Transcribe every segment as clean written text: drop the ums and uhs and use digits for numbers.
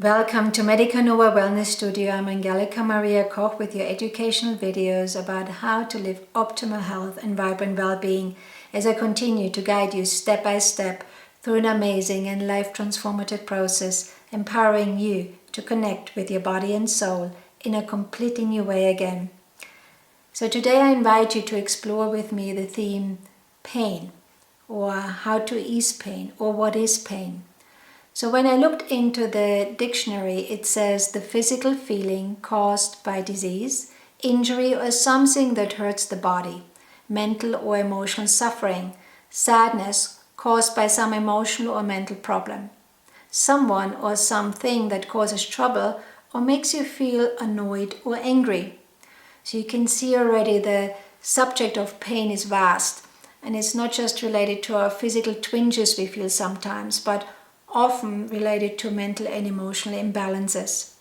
Welcome to Medica Wellness Studio. I'm Angelika Maria Koch with your educational videos about how to live optimal health and vibrant well-being as I continue to guide you step by step through an amazing and life-transformative process, empowering you to connect with your body and soul in a completely new way again. So today I invite you to explore with me the theme pain, or how to ease pain, or what is pain. So when I looked into the dictionary, it says the physical feeling caused by disease, injury, or something that hurts the body, mental or emotional suffering, sadness caused by some emotional or mental problem, someone or something that causes trouble or makes you feel annoyed or angry. So you can see already the subject of pain is vast, and it's not just related to our physical twinges we feel sometimes, but often related to mental and emotional imbalances.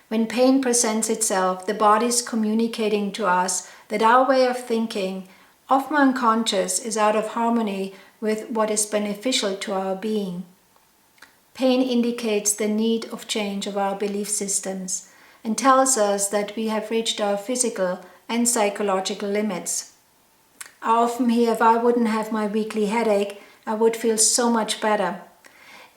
When pain presents itself, the body is communicating to us that our way of thinking, often unconscious, is out of harmony with what is beneficial to our being. Pain indicates the need of change of our belief systems and tells us that we have reached our physical and psychological limits. I often hear, if I wouldn't have my weekly headache, I would feel so much better.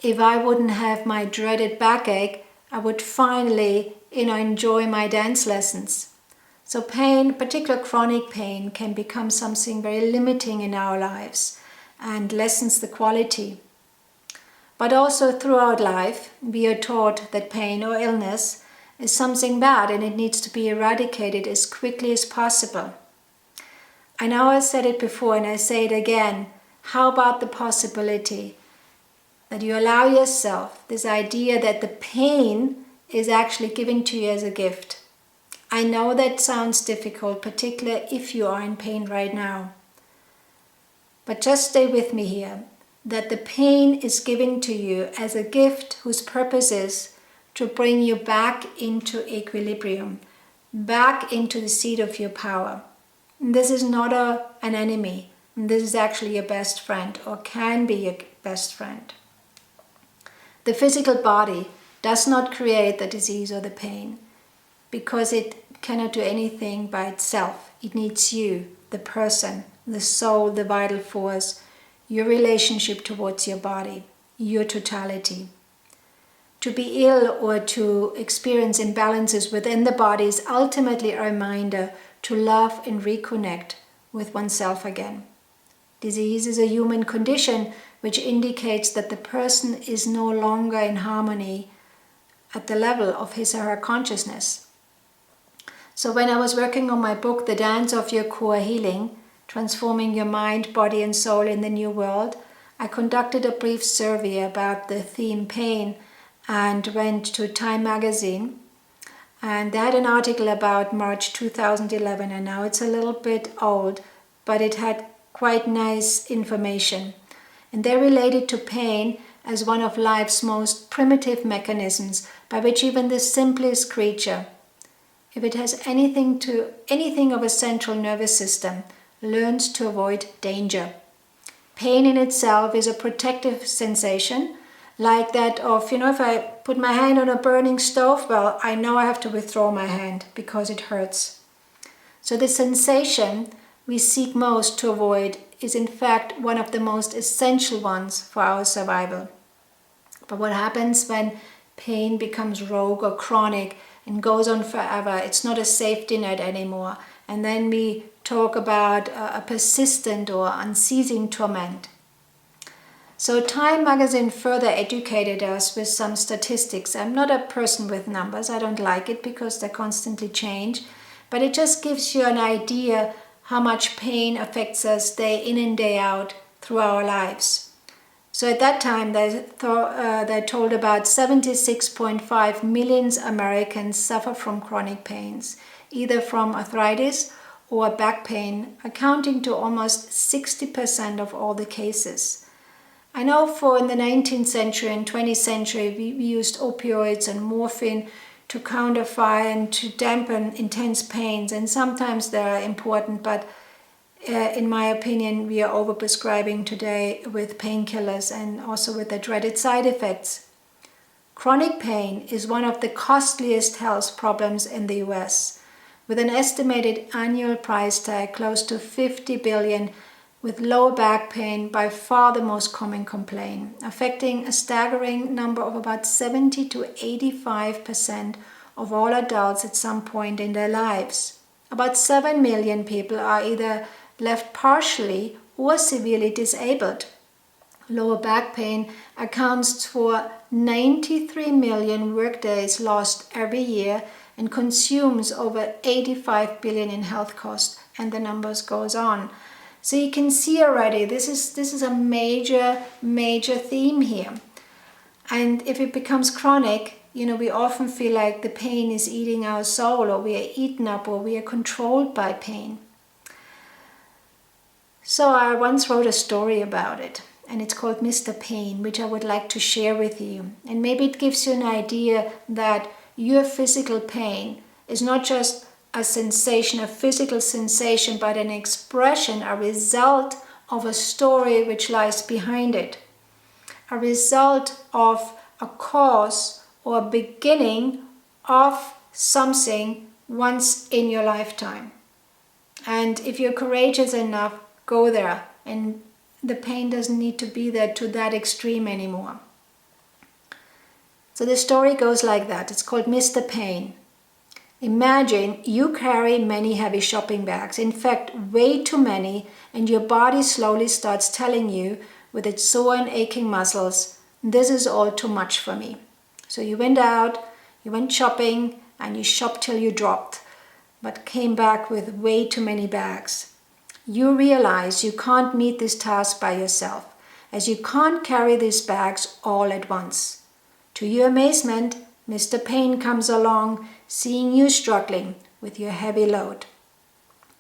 If I wouldn't have my dreaded backache, I would finally, enjoy my dance lessons. So pain, particularly chronic pain, can become something very limiting in our lives and lessens the quality. But also throughout life, we are taught that pain or illness is something bad and it needs to be eradicated as quickly as possible. I know I said it before and I say it again. How about the possibility that you allow yourself this idea that the pain is actually given to you as a gift? I know that sounds difficult, particularly if you are in pain right now. But just stay with me here, that the pain is given to you as a gift whose purpose is to bring you back into equilibrium, back into the seat of your power. And this is not an enemy. And this is actually your best friend, or can be your best friend. The physical body does not create the disease or the pain because it cannot do anything by itself. It needs you, the person, the soul, the vital force, your relationship towards your body, your totality. To be ill or to experience imbalances within the body is ultimately a reminder to love and reconnect with oneself again. Disease is a human condition which indicates that the person is no longer in harmony at the level of his or her consciousness. So when I was working on my book, The Dance of Your Core Healing, Transforming Your Mind, Body and Soul in the New World, I conducted a brief survey about the theme pain and went to Time magazine. And they had an article about March 2011, and now it's a little bit old, but it had quite nice information. And they related to pain as one of life's most primitive mechanisms by which even the simplest creature, if it has anything of a central nervous system, learns to avoid danger. Pain in itself is a protective sensation, like that of, if I put my hand on a burning stove, well, I know I have to withdraw my hand because it hurts. So the sensation we seek most to avoid is in fact one of the most essential ones for our survival. But what happens when pain becomes rogue or chronic and goes on forever? It's not a safety net anymore. And then we talk about a persistent or unceasing torment. So Time magazine further educated us with some statistics. I'm not a person with numbers. I don't like it because they constantly change. But it just gives you an idea how much pain affects us day in and day out through our lives. So at that time, they told about 76.5 million Americans suffer from chronic pains, either from arthritis or back pain, accounting to almost 60% of all the cases. I know in the 19th century and 20th century, we used opioids and morphine to counterfire and to dampen intense pains, and sometimes they're important, but in my opinion, we are overprescribing today with painkillers and also with the dreaded side effects. Chronic pain is one of the costliest health problems in the US, with an estimated annual price tag close to $50 billion, with lower back pain by far the most common complaint, affecting a staggering number of about 70 to 85% of all adults at some point in their lives. About 7 million people are either left partially or severely disabled. Lower back pain accounts for 93 million workdays lost every year and consumes over 85 billion in health costs, and the numbers goes on. So you can see already this is a major theme here. And if it becomes chronic, we often feel like the pain is eating our soul, or we are eaten up, or we are controlled by pain. So I once wrote a story about it, and it's called Mr. Pain, which I would like to share with you. And maybe it gives you an idea that your physical pain is not just a sensation, a physical sensation, but an expression, a result of a story which lies behind it. A result of a cause or a beginning of something once in your lifetime. And if you're courageous enough, go there, and the pain doesn't need to be there to that extreme anymore. So the story goes like that. It's called Mr. Pain. Imagine you carry many heavy shopping bags, in fact way too many, and your body slowly starts telling you with its sore and aching muscles, this is all too much for me. So you went out, you went shopping, and you shopped till you dropped, but came back with way too many bags. You realize you can't meet this task by yourself, as you can't carry these bags all at once. To your amazement, Mr. Pain comes along, seeing you struggling with your heavy load.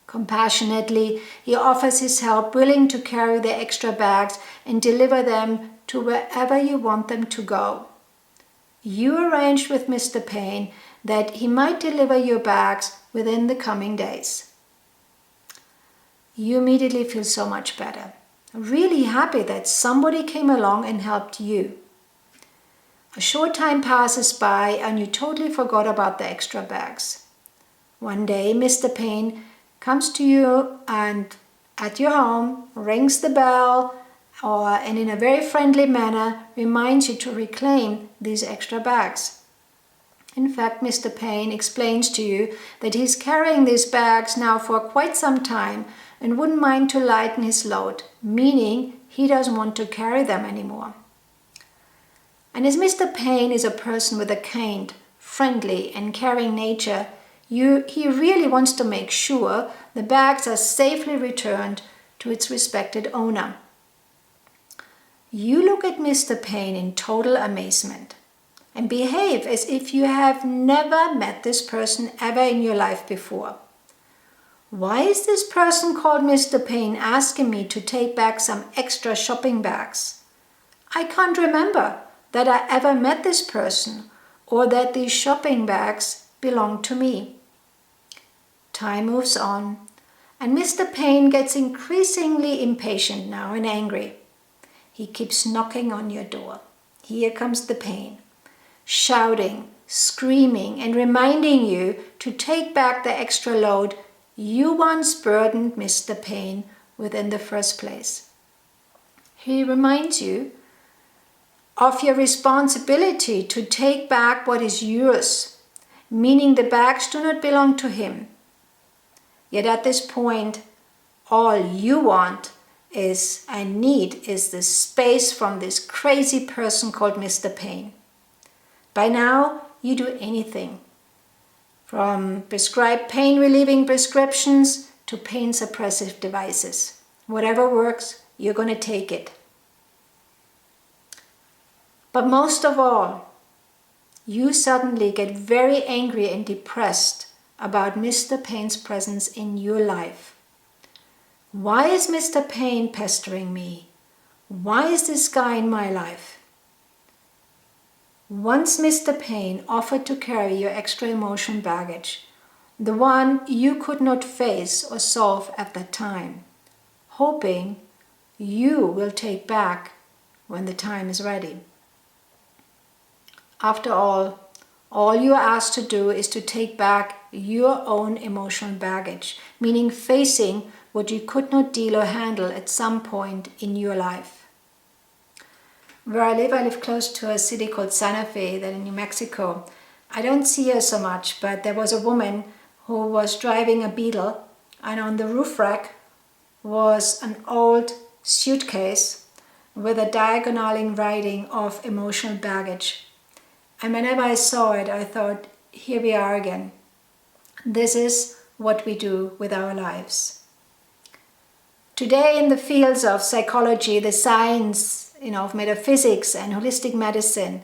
Compassionately, he offers his help, willing to carry the extra bags and deliver them to wherever you want them to go. You arranged with Mr. Pain that he might deliver your bags within the coming days. You immediately feel so much better, really happy that somebody came along and helped you. A short time passes by and you totally forgot about the extra bags. One day, Mr. Pain comes to you and at your home, rings the bell, and in a very friendly manner reminds you to reclaim these extra bags. In fact, Mr. Pain explains to you that he's carrying these bags now for quite some time and wouldn't mind to lighten his load, meaning he doesn't want to carry them anymore. And as Mr. Pain is a person with a kind, friendly and caring nature, he really wants to make sure the bags are safely returned to its respected owner. You look at Mr. Pain in total amazement and behave as if you have never met this person ever in your life before. Why is this person called Mr. Pain asking me to take back some extra shopping bags? I can't remember that I ever met this person or that these shopping bags belong to me. Time moves on, and Mr. Pain gets increasingly impatient now and angry. He keeps knocking on your door. Here comes the pain, shouting, screaming, and reminding you to take back the extra load you once burdened Mr. Pain with in the first place. He reminds you of your responsibility to take back what is yours, meaning the bags do not belong to him. Yet at this point, all you want and need is the space from this crazy person called Mr. Pain. By now, you do anything, from prescribe pain-relieving prescriptions to pain-suppressive devices. Whatever works, you're going to take it. But most of all, you suddenly get very angry and depressed about Mr. Pain's presence in your life. Why is Mr. Pain pestering me? Why is this guy in my life? Once Mr. Pain offered to carry your extra emotion baggage, the one you could not face or solve at that time, hoping you will take back when the time is ready. After all you are asked to do is to take back your own emotional baggage, meaning facing what you could not deal or handle at some point in your life. Where I live close to a city called Santa Fe, that in New Mexico. I don't see her so much, but there was a woman who was driving a Beetle, and on the roof rack was an old suitcase with a diagonal writing of emotional baggage. And whenever I saw it, I thought, here we are again. This is what we do with our lives. Today in the fields of psychology, the science, of metaphysics and holistic medicine,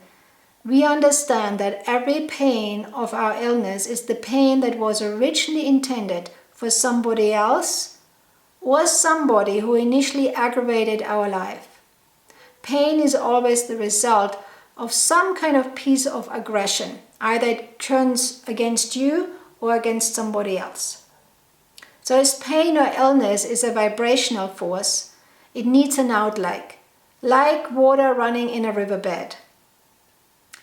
we understand that every pain of our illness is the pain that was originally intended for somebody else or somebody who initially aggravated our life. Pain is always the result of some kind of piece of aggression. Either it turns against you or against somebody else. So as pain or illness is a vibrational force, it needs an outlet, like water running in a riverbed.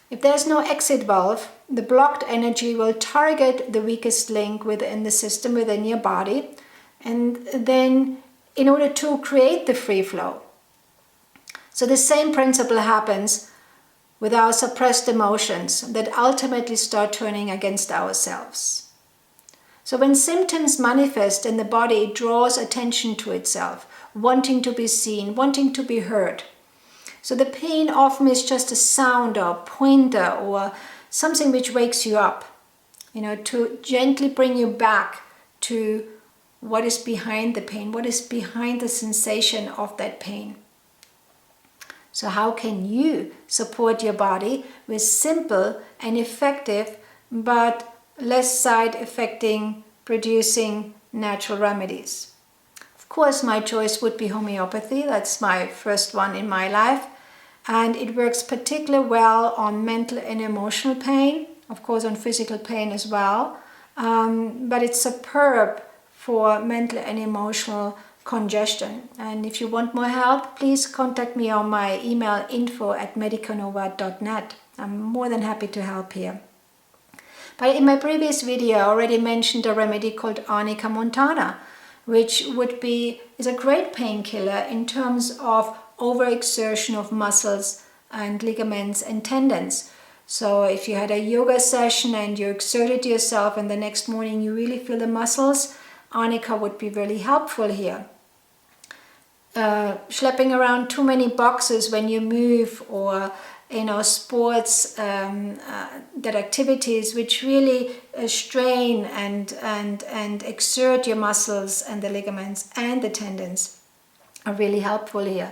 If there's no exit valve, the blocked energy will target the weakest link within the system, within your body, and then in order to create the free flow. So the same principle happens with our suppressed emotions that ultimately start turning against ourselves. So when symptoms manifest in the body, it draws attention to itself, wanting to be seen, wanting to be heard. So the pain often is just a sound or pointer or something which wakes you up, to gently bring you back to what is behind the pain, what is behind the sensation of that pain. So how can you support your body with simple and effective but less side-affecting producing natural remedies? Of course, my choice would be homeopathy. That's my first one in my life. And it works particularly well on mental and emotional pain, of course on physical pain as well. But it's superb for mental and emotional congestion. And if you want more help, please contact me on my email info@medicanova.net. I'm more than happy to help here. But in my previous video, I already mentioned a remedy called Arnica montana, which is a great painkiller in terms of overexertion of muscles and ligaments and tendons. So if you had a yoga session and you exerted yourself and the next morning you really feel the muscles, Arnica would be really helpful here. Schlepping around too many boxes when you move, or sports that activities which really strain and exert your muscles and the ligaments and the tendons are really helpful here.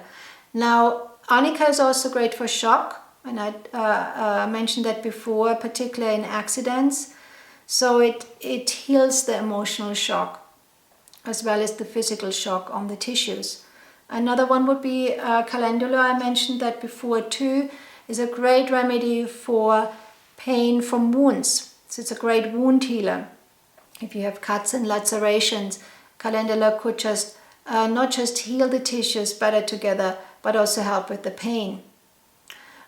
Now, Arnica is also great for shock, and I mentioned that before, particularly in accidents. So it heals the emotional shock as well as the physical shock on the tissues. Another one would be calendula. I mentioned that before too. Is a great remedy for pain from wounds. So it's a great wound healer. If you have cuts and lacerations, calendula could just not just heal the tissues better together, but also help with the pain.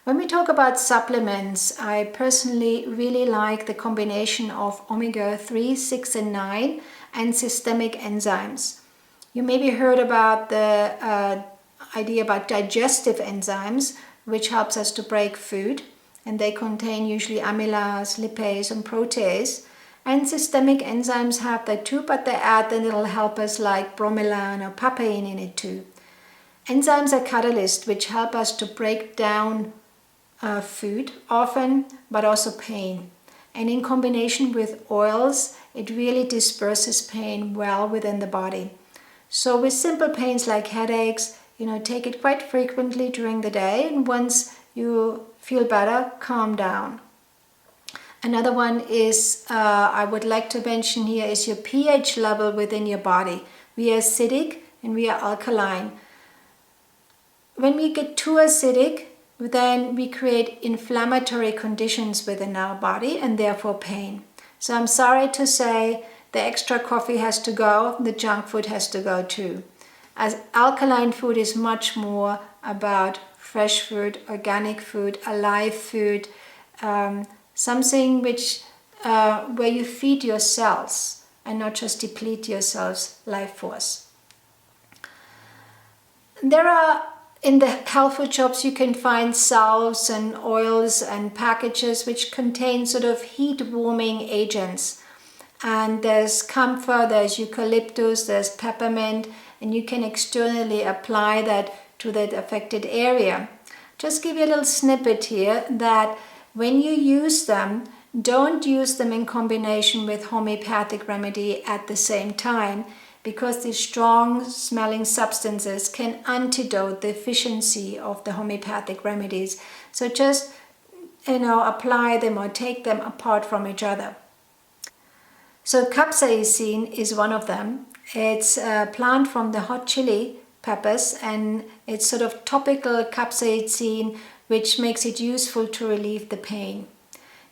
When we talk about supplements, I personally really like the combination of omega-3, 6 and 9 and systemic enzymes. You maybe heard about the idea about digestive enzymes, which helps us to break food, and they contain usually amylase, lipase and protease. And systemic enzymes have that too, but they add the little helpers like bromelain or papain in it too. Enzymes are catalysts which help us to break down food often, but also pain. And in combination with oils, it really disperses pain well within the body. So with simple pains like headaches, take it quite frequently during the day, and once you feel better, calm down. Another one is, I would like to mention here, is your pH level within your body. We are acidic and we are alkaline. When we get too acidic, then we create inflammatory conditions within our body and therefore pain. So I'm sorry to say the extra coffee has to go, the junk food has to go too. As alkaline food is much more about fresh food, organic food, alive food, something which where you feed your cells and not just deplete your cells' life force. There are, in the health food shops, you can find salves and oils and packages which contain sort of heat warming agents. And there's camphor, there's eucalyptus, there's peppermint, and you can externally apply that to that affected area. Just give you a little snippet here that when you use them, don't use them in combination with homeopathic remedy at the same time, because these strong smelling substances can antidote the efficiency of the homeopathic remedies. So just, apply them or take them apart from each other. So capsaicin is one of them. It's a plant from the hot chili peppers, and it's sort of topical capsaicin, which makes it useful to relieve the pain.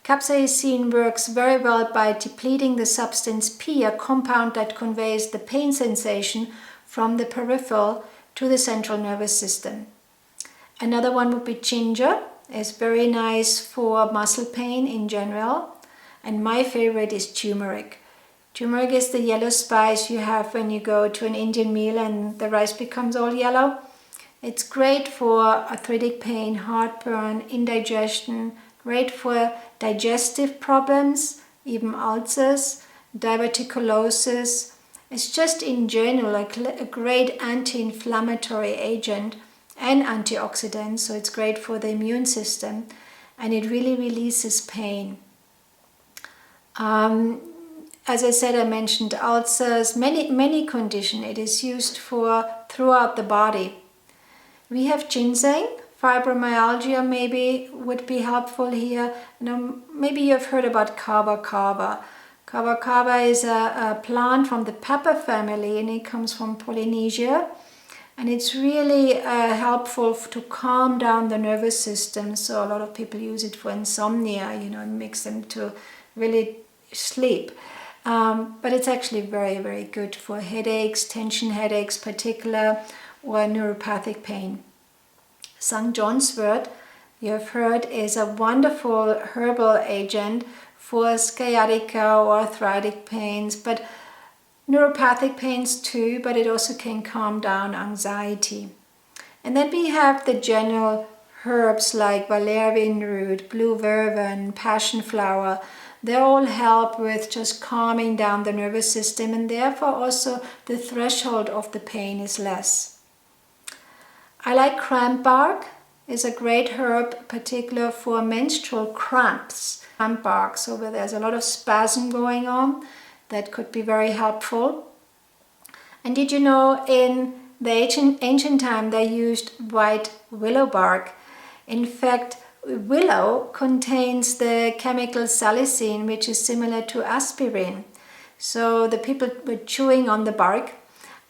Capsaicin works very well by depleting the substance P, a compound that conveys the pain sensation from the peripheral to the central nervous system. Another one would be ginger. It's very nice for muscle pain in general. And my favorite is turmeric. Turmeric is the yellow spice you have when you go to an Indian meal and the rice becomes all yellow. It's great for arthritic pain, heartburn, indigestion, great for digestive problems, even ulcers, diverticulosis. It's just in general a great anti-inflammatory agent and antioxidant, so it's great for the immune system, and it really releases pain. As I said, I mentioned ulcers, many conditions. It is used for throughout the body. We have ginseng. Fibromyalgia maybe would be helpful here. Maybe you've heard about kava kava. Kava kava is a plant from the pepper family, and it comes from Polynesia. And it's really helpful to calm down the nervous system. So a lot of people use it for insomnia, and makes them to really sleep. But it's actually very, very good for headaches, tension headaches particular, or neuropathic pain. St. John's wort, you have heard, is a wonderful herbal agent for sciatica or arthritic pains, but neuropathic pains too, but it also can calm down anxiety. And then we have the general herbs like valerian root, blue vervain, passion flower. They all help with just calming down the nervous system, and therefore also the threshold of the pain is less. I like cramp bark. It's a great herb, particular for menstrual cramps. Cramp bark, so where there's a lot of spasm going on, that could be very helpful. And did you know in the ancient time they used white willow bark? In fact, willow contains the chemical salicin, which is similar to aspirin. So the people were chewing on the bark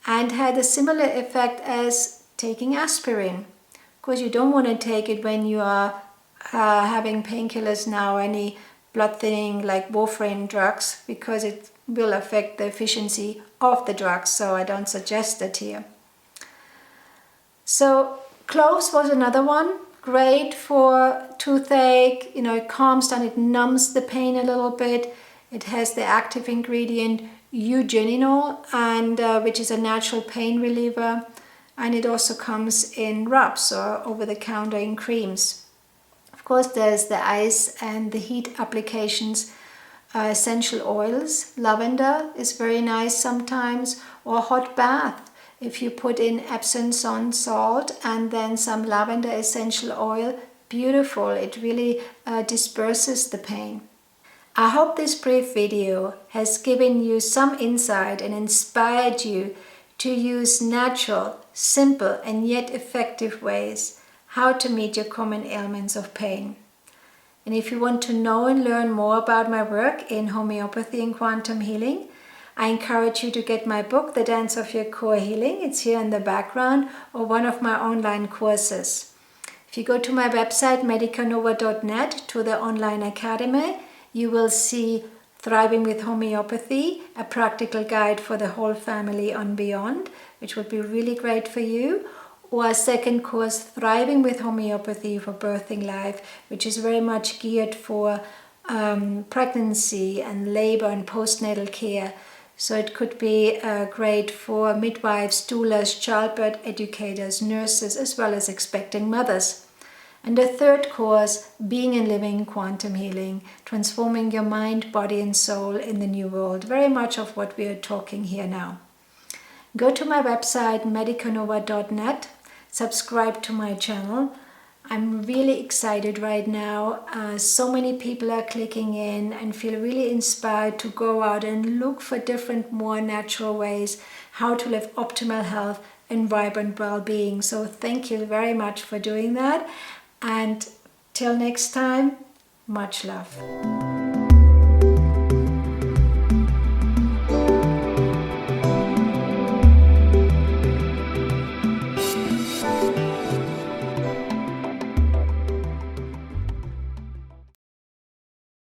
and had a similar effect as taking aspirin. Of course, you don't want to take it when you are having painkillers now, any blood thinning like warfarin drugs, because it will affect the efficiency of the drugs, so I don't suggest it here. So cloves was another one, great for toothache. It calms down, it numbs the pain a little bit. It has the active ingredient eugenol, and which is a natural pain reliever. And it also comes in rubs or over-the-counter in creams. Of course, there's the ice and the heat applications, essential oils. Lavender is very nice sometimes, or hot bath. If you put in Epsom salt and then some lavender essential oil, beautiful. It really disperses the pain. I hope this brief video has given you some insight and inspired you to use natural, simple and yet effective ways how to meet your common ailments of pain. And if you want to know and learn more about my work in homeopathy and quantum healing, I encourage you to get my book, The Dance of Your Core Healing. It's here in the background, or one of my online courses. If you go to my website, medicanova.net, to the online academy, you will see Thriving with Homeopathy, a practical guide for the whole family and beyond, which would be really great for you. or a second course, Thriving with Homeopathy for Birthing Life, which is very much geared for pregnancy and labor and postnatal care. So it could be great for midwives, doulas, childbirth educators, nurses, as well as expecting mothers. And the third course, Being and Living Quantum Healing, transforming your mind, body and soul in the new world. Very much of what we are talking here now. Go to my website medicanova.net, subscribe to my channel. I'm really excited right now. So many people are clicking in and feel really inspired to go out and look for different, more natural ways how to live optimal health and vibrant well-being. So thank you very much for doing that. And till next time, much love.